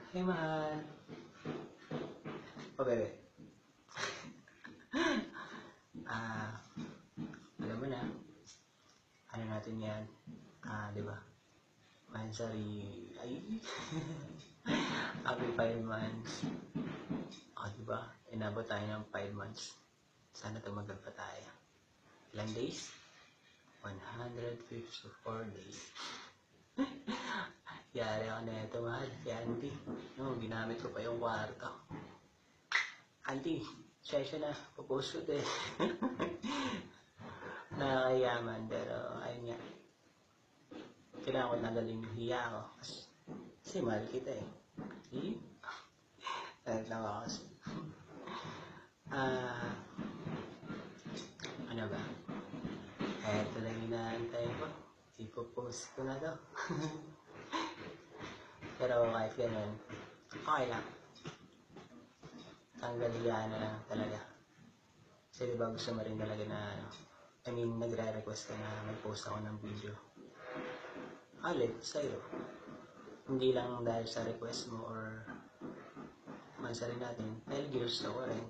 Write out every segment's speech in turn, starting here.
Hey, mahal. Oh, bebe. Alam mo na. Ano natin yan? Di ba? Mansari. Ay. Happy 5 months. Di ba? Inabot tayo ng 5 months. Sana tumagal pa tayo. Ilang days? 154 days. Yari ako na ito, mahal. Si auntie. No, ginamit ko pa yung kwarto. Auntie, siya na. Pupost ko din. Nakakayaman, pero ayun nga. Kailangan ko nagaling hiya ako. Kasi mahal kita eh. Naglang ako kasi. Ano ba? Ito lang inaantay ko. Ipopost ko na to. Pero kahit ganun, okay lang. Tanggaliyaan na lang talaga. Kasi diba gusto mo rin talaga na nagre-request ka na mag-post ako ng video. Ulit, sa'yo. Hindi lang dahil sa request mo or mansa rin natin. Dahil gusto ko rin.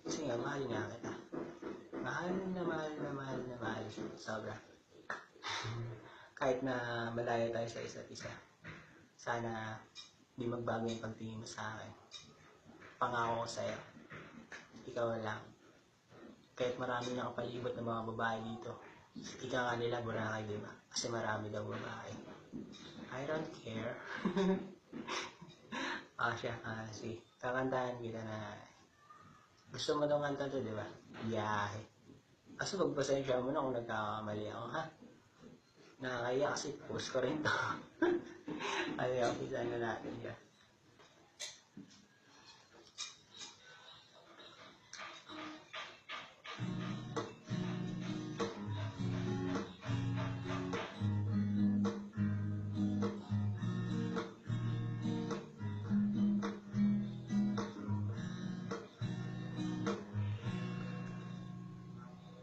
Kasi nga, mahal nga kita. Mahal na mahal na mahal na mahal. Sobra. Kahit na malayo tayo sa isa't isa. Sana di magbago yung pagtingin mo sa akin. Pangako ko sa'yo. Ikaw lang. Kahit marami na kapalibot ng mga babae dito. Ika nga nila, Boracay, diba? Kasi marami daw babae. I don't care. Siya, sige. Kakantahan kita na gusto mo daw kanta to, diba? Biyahe. Kaso pagpasensya mo na kung nagkakamali ako, ha? Nakakaya kasi post ko rin to. Ayaw, isa na natin yan.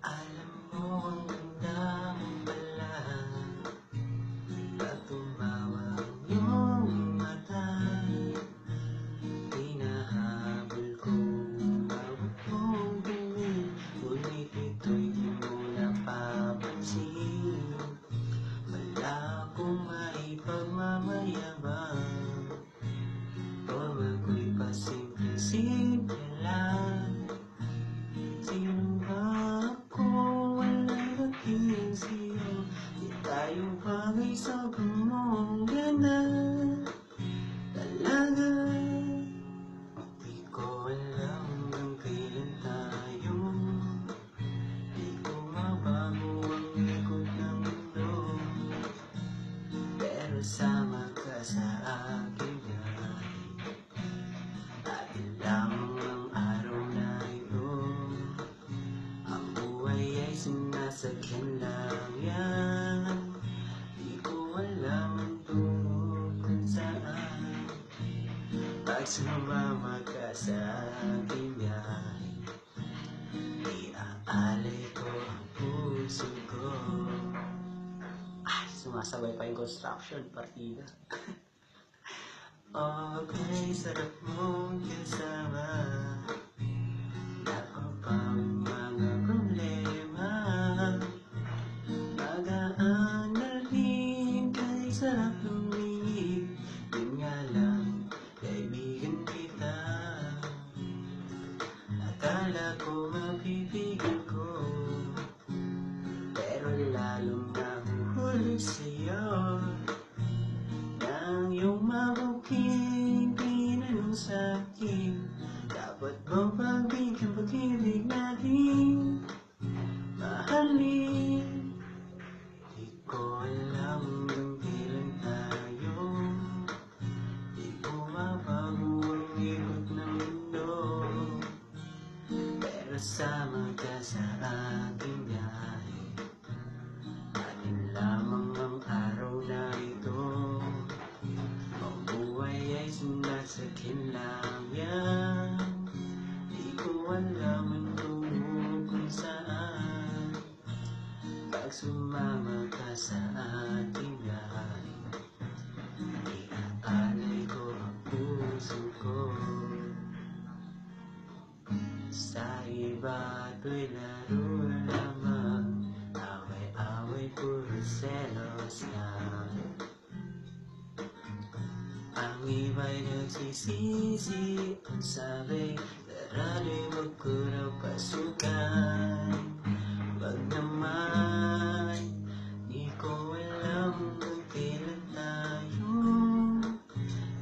Alam mo ang ganda mo pala at tumawa ang iyong mata. Hinahabol ko bawat mong bingin, ngunit ito'y di mo napapansin. Wala akong maipagmamayabang, forma ko'y pasimple-simple lang. Sino ba ako? Walang dating sa'yo. Di tayo bagay sa mong ganda. Talaga di ko alam hanggang kailan tayo. Di ko mabago ang ikot ng mundo, pero sama ka sa akin yan. Dahil lamang ang araw na ito, ang buhay ay sinasakyan lang yan. Di ko alam ang tungo kung saan. Pag sumama ka sa akin yan, iaalay ko ang puso ko. Sumasabay pa yung construction, partida. Okay, sarap mong kasama. Napapawin mga problema. Magaan na rin, kahit sarap lumingid. Yun nga lang, kaibigan kita. Akala ko mapipigil ko, pero lalong nahuhulog sa'yo. Nang iyong mabuking tinanong sa'kin, dapat bang pagbigyan pag-ibig natin mahalin? Di ko alam hanggang kailan tayo. Di ko mabago ang ikot ng mundo, pero sama ka sa aking biyahe. Atin lamang ang araw na ito, ang buhay ay sinasakyan lang yan. Di ko alam ang tungo kung saan. Pag sumama ka sa ating biyahe, iaalay ko ang buhay. Ito'y laro lamang, away-away puro selos lang. Ang iba'y nagsisisi, ang sabi, darali wag ko raw pasukan. Wag naman, di ko alam kung kailan tayo.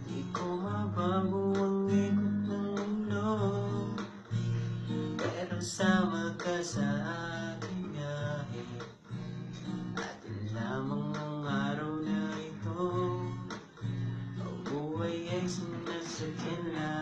Di ko mabago ang ikot ng mundo, pero sama ka sa aking biyahe. Atin lamang ang araw na ito, ang buhay ay sinasakyan lang.